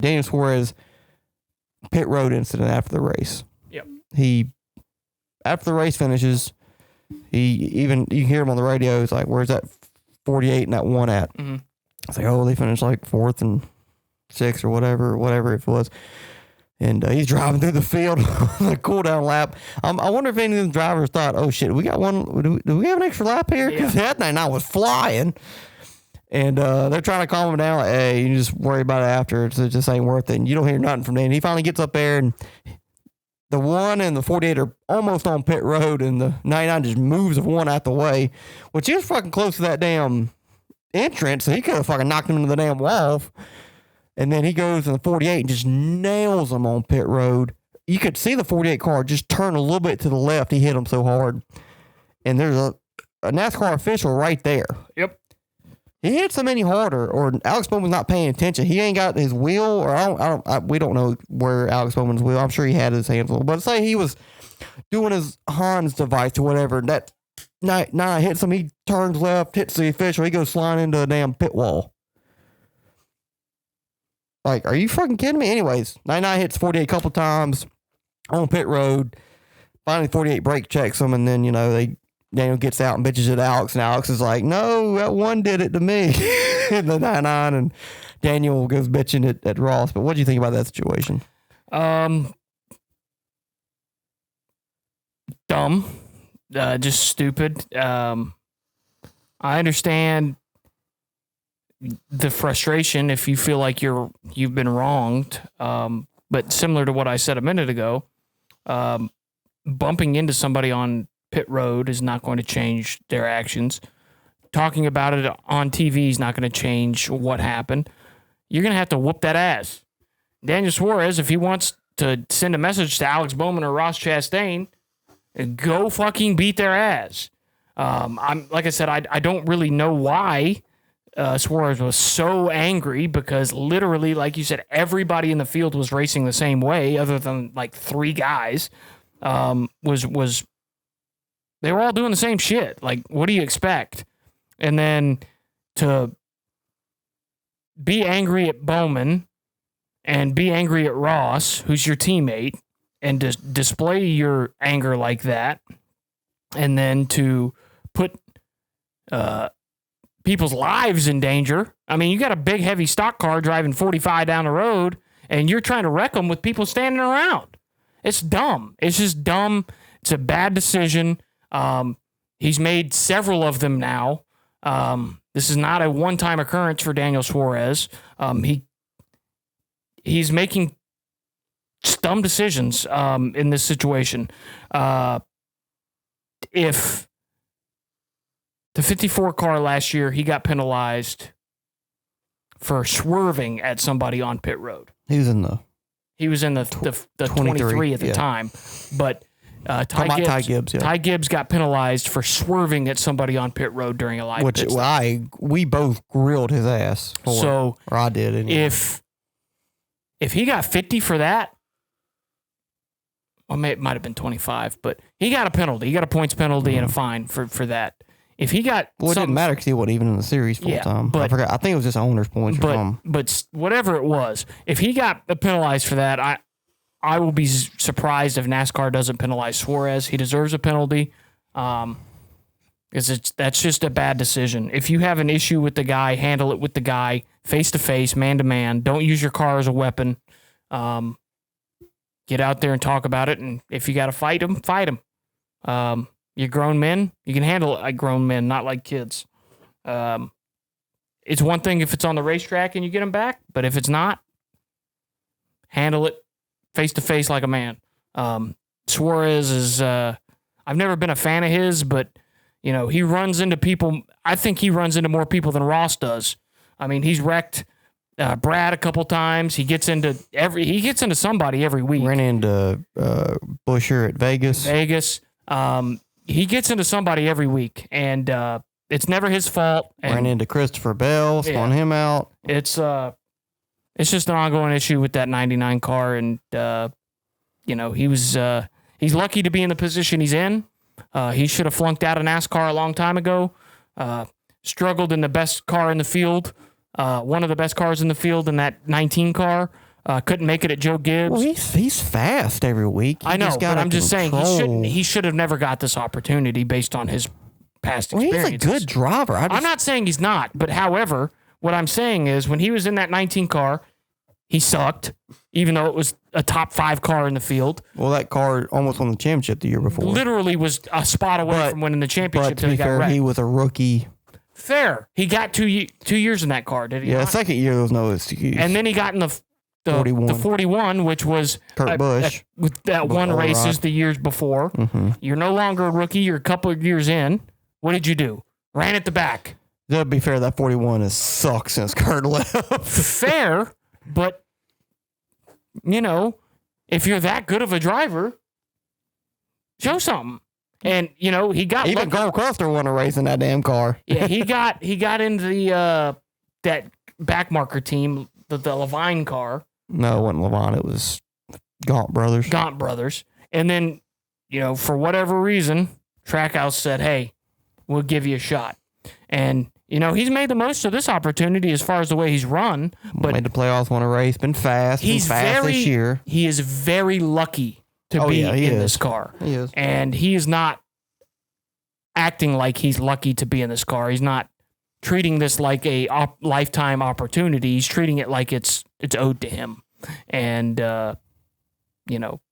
Daniel Suarez pit road incident after the race. Yep. After the race finishes, you can hear him on the radio. He's like, "Where's that 48 and that one at?" Mm-hmm. It's like, "Oh, they finished like 4th and 6th or whatever it was." And he's driving through the field on the cool down lap. I wonder if any of the drivers thought, "Oh shit, we got one. Do we have an extra lap here?" Because that night was flying. And they're trying to calm him down. Like, hey, you just worry about it after. It just ain't worth it. And you don't hear nothing from Dan. He finally gets up there, and the 1 and the 48 are almost on pit road, and the 99 just moves the 1 out the way, which he was fucking close to that damn entrance, so he could have fucking knocked him into the damn wall. And then he goes in the 48 and just nails him on pit road. You could see the 48 car just turn a little bit to the left. He hit him so hard. And there's a NASCAR official right there. Yep. He hits him any harder, or Alex Bowman's not paying attention. He ain't got his wheel, or we don't know where Alex Bowman's wheel. I'm sure he had his hands on, but say he was doing his Hans device or whatever. And that nine hits him. He turns left, hits the official. He goes flying into a damn pit wall. Like, are you fucking kidding me? Anyways, 99 hits 48 a couple times on pit road. Finally, 48 brake checks him, and then Daniel gets out and bitches at Alex, and Alex is like, "No, that one did it to me." And the 99, and Daniel goes bitching at Ross. But what do you think about that situation? Dumb. Just stupid. I understand the frustration if you feel like you've been wronged. But similar to what I said a minute ago, bumping into somebody on pit road is not going to change their actions. Talking about it on TV is not going to change what happened. You're going to have to whoop that ass. Daniel Suarez, if he wants to send a message to Alex Bowman or Ross Chastain, go fucking beat their ass. Like I said, I don't really know why Suarez was so angry, because literally, like you said, everybody in the field was racing the same way, other than like 3 guys. They were all doing the same shit. Like, what do you expect? And then to be angry at Bowman and be angry at Ross, who's your teammate, and to display your anger like that, and then to put people's lives in danger. I mean, you got a big, heavy stock car driving 45 down the road, and you're trying to wreck them with people standing around. It's dumb. It's just dumb. It's a bad decision. He's made several of them now. This is not a one-time occurrence for Daniel Suarez. He's making dumb decisions in this situation. If the 54 car last year, he got penalized for swerving at somebody on pit road. He was in the 23 at the time, but Ty Gibbs got penalized for swerving at somebody on pit road during a live pit stop. We both grilled his ass for, or I did. Anyway. If he got 50 for that, well, it might have been 25, but he got a penalty. He got a points penalty and a fine for that. If he got, it didn't matter because he wasn't even in the series full time. But I forgot. I think it was just owner's points or something. But whatever it was, if he got penalized for that, I will be surprised if NASCAR doesn't penalize Suarez. He deserves a penalty, because that's just a bad decision. If you have an issue with the guy, handle it with the guy, face to face, man to man. Don't use your car as a weapon. Get out there and talk about it, and if you got to fight him, fight him. You're grown men. You can handle it like grown men, not like kids. It's one thing if it's on the racetrack and you get him back, but if it's not, handle it face to face like a man. Suarez is, I've never been a fan of his, but he runs into people. I think he runs into more people than Ross does. I mean, he's wrecked Brad a couple times. He gets into somebody every week. Ran into Busher at Vegas. He gets into somebody every week, and it's never his fault. And ran into Christopher Bell, spun him out. It's just an ongoing issue with that 99 car, and he's lucky to be in the position he's in. He should have flunked out of NASCAR a long time ago. Struggled in the best car in the field, one of the best cars in the field in that 19 car. Couldn't make it at Joe Gibbs. Well, he's fast every week. I know, but I'm just saying he should have never got this opportunity based on his past experiences. He's a good driver. I'm not saying he's not, but however, what I'm saying is when he was in that 19 car, he sucked, even though it was a top 5 car in the field. Well, that car almost won the championship the year before. Literally was a spot away from winning the championship. But to be fair, he was a rookie. Fair. He got 2 years in that car, did he? Yeah, not? Second year there was no excuse. And then he got in the 41, which was Kurt Busch. With that one races the years before. Mm-hmm. You're no longer a rookie. You're a couple of years in. What did you do? Ran at the back. To be fair, that 41 has sucked since Kurt left. Fair, but, if you're that good of a driver, show something. And, he got even Gold Custer won a race in that damn car. Yeah, he got into the that back marker team, the Levine car. No, it wasn't Levine. It was Gaunt Brothers. And then, for whatever reason, Trackhouse said, hey, we'll give you a shot. And, he's made the most of this opportunity as far as the way he's run. But made the playoffs, won a race, been fast. He's fast this year. He is very lucky to be in this car. He is. And he is not acting like he's lucky to be in this car. He's not treating this like a lifetime opportunity. He's treating it like it's owed to him. And,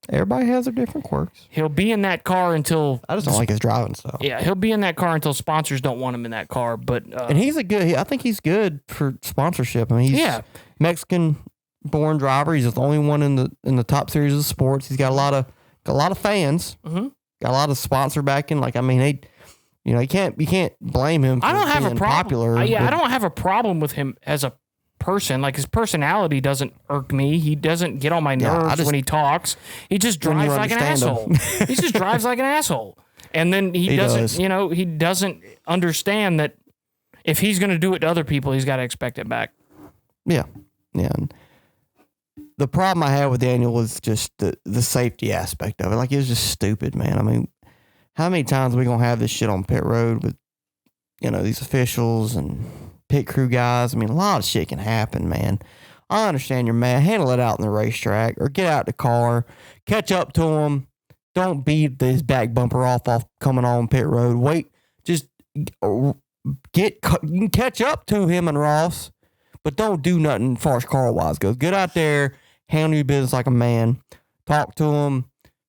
everybody has their different quirks. He'll be in that car until... I just don't like his driving style. Yeah, he'll be in that car until sponsors don't want him in that car. But and I think he's good for sponsorship. I mean, he's Mexican-born driver. He's the only one in the top series of sports. He's got a lot of fans. Mm-hmm. Got a lot of sponsor backing. You can't blame him for being popular. I don't have a problem with him as a person. Like, his personality doesn't irk me. He doesn't get on my nerves when he talks. He just drives like an asshole. He just drives like an asshole. And then he doesn't understand that if he's going to do it to other people, he's got to expect it back. Yeah. Yeah. And the problem I had with Daniel was just the safety aspect of it. Like, it was just stupid, man. I mean, how many times are we going to have this shit on pit road with, these officials and pit crew guys? I mean, a lot of shit can happen, man. I understand you're mad. Handle it out in the racetrack or get out the car, catch up to him. Don't beat his back bumper off coming on pit road. Wait, just you can catch up to him and Ross, but don't do nothing as far as car wise goes. Get out there, handle your business like a man. Talk to him,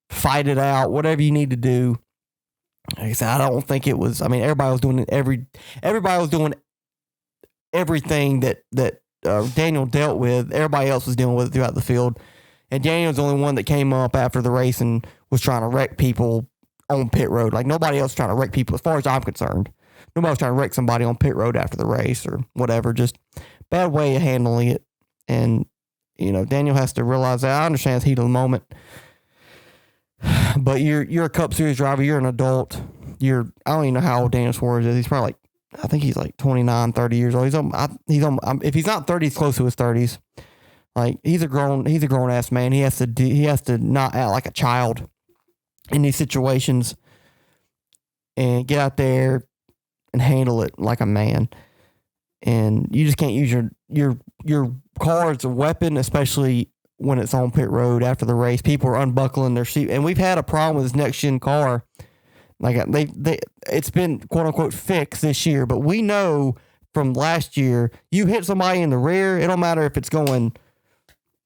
fight it out, whatever you need to do. Like I said, I don't think it was. I mean, everybody was doing everything that Daniel dealt with. Everybody else was dealing with it throughout the field, and Daniel's the only one that came up after the race and was trying to wreck people on pit road. Like, nobody else was trying to wreck people, as far as I'm concerned. Nobody was trying to wreck somebody on pit road after the race or whatever. Just bad way of handling it, and Daniel has to realize that. I understand it's heat of the moment. But you're a Cup Series driver. You're an adult. I don't even know how old Daniel Suarez is. He's probably I think he's like 29, 30 years old. If he's not 30, he's close to his 30s. Like, he's a grown ass man. He has to not act like a child in these situations and get out there and handle it like a man. And you just can't use your car as a weapon, especially when it's on pit road after the race. People are unbuckling their seat, and we've had a problem with this next gen car. Like, it's been quote unquote fixed this year, but we know from last year, you hit somebody in the rear, it don't matter if it's going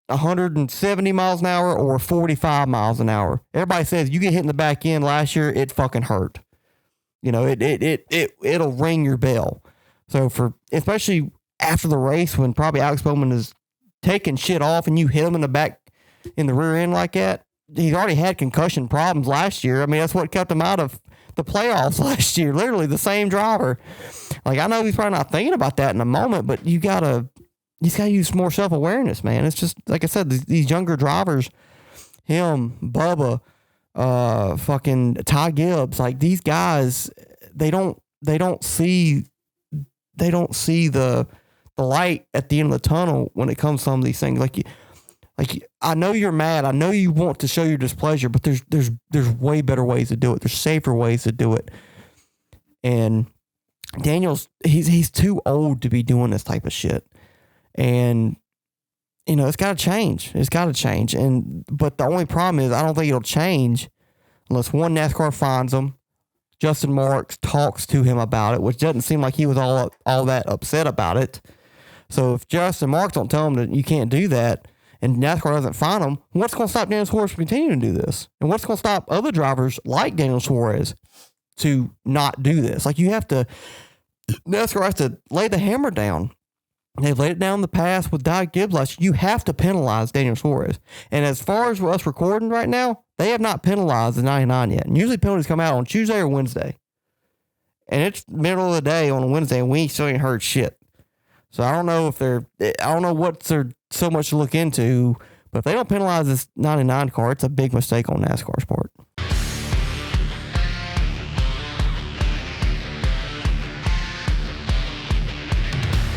170 miles an hour or 45 miles an hour. Everybody says you get hit in the back end last year, it fucking hurt. It'll ring your bell. So especially after the race, when probably Alex Bowman is taking shit off and you hit him in the back, in the rear end like that, he's already had concussion problems last year. I mean, that's what kept him out of the playoffs last year. Literally the same driver. Like, I know he's probably not thinking about that in the moment, but he's got to use more self-awareness, man. It's just, like I said, these younger drivers, him, Bubba, fucking Ty Gibbs, like, these guys, they don't see the light at the end of the tunnel when it comes to some of these things. Like, I know you're mad. I know you want to show your displeasure, but there's way better ways to do it. There's safer ways to do it. And Daniel's he's too old to be doing this type of shit. And it's got to change. It's got to change. But the only problem is I don't think it'll change unless one, NASCAR finds him. Justin Marks talks to him about it, which doesn't seem like he was all that upset about it. So if Justin Marks don't tell him that you can't do that, and NASCAR doesn't fine him, what's going to stop Daniel Suarez from continuing to do this? And what's going to stop other drivers like Daniel Suarez to not do this? Like NASCAR has to lay the hammer down. They've laid it down in the past with Doug Gibbs last year. You have to penalize Daniel Suarez. And as far as us recording right now, they have not penalized the 99 yet. And usually penalties come out on Tuesday or Wednesday. And it's middle of the day on a Wednesday, and we still ain't heard shit. So I don't know what's there so much to look into, but if they don't penalize this 99 car, it's a big mistake on NASCAR's part.